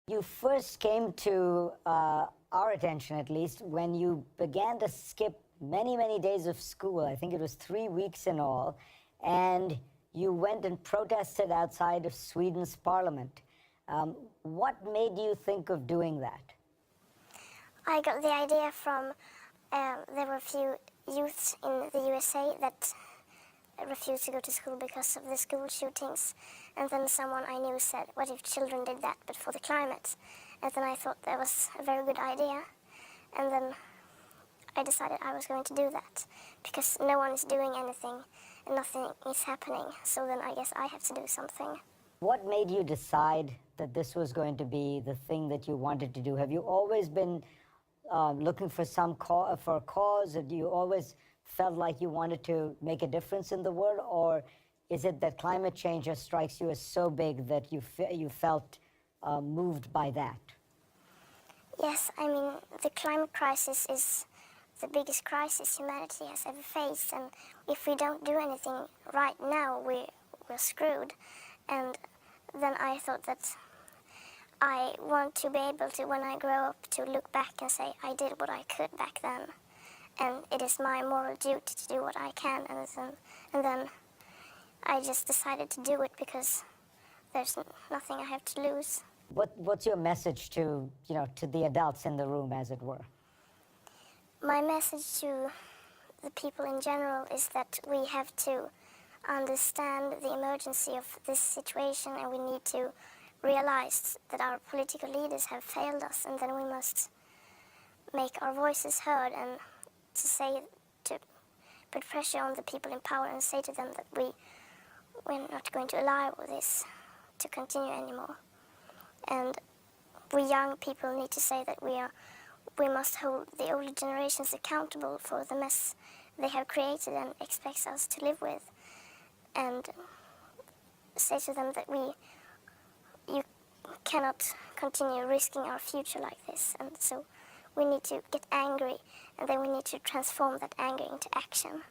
You first came to our attention, at least, when you began to skip many, many days of school. I think it was 3 weeks in all. And you went and protested outside of Sweden's parliament. What made you think of doing that? I got the idea from, there were a few youths in the USA that refused to go to school because of the school shootings. And then someone I knew said, what if children did that, but for the climate? And then I thought that was a very good idea. And then I decided I was going to do that, because no one is doing anything and nothing is happening. So then I guess I have to do something. What made you decide that this was going to be the thing that you wanted to do? Have you always been looking for for a cause, or do you always felt like you wanted to make a difference in the world, or is it that climate change just strikes you as so big that you felt moved by that? Yes, I mean, the climate crisis is the biggest crisis humanity has ever faced, and if we don't do anything right now, we're screwed. And then I thought that I want to be able to, when I grow up, to look back and say, I did what I could back then. And it is my moral duty to do what I can, and then I just decided to do it because there's nothing I have to lose. What's your message to the adults in the room, as it were? My message to the people in general is that we have to understand the emergency of this situation, and we need to realize that our political leaders have failed us, and then we must make our voices heard and to put pressure on the people in power and say to them that we're not going to allow this to continue anymore. And we young people need to say that we must hold the older generations accountable for the mess they have created and expect us to live with, and say to them that you cannot continue risking our future like this. And so we need to get angry, and then we need to transform that anger into action.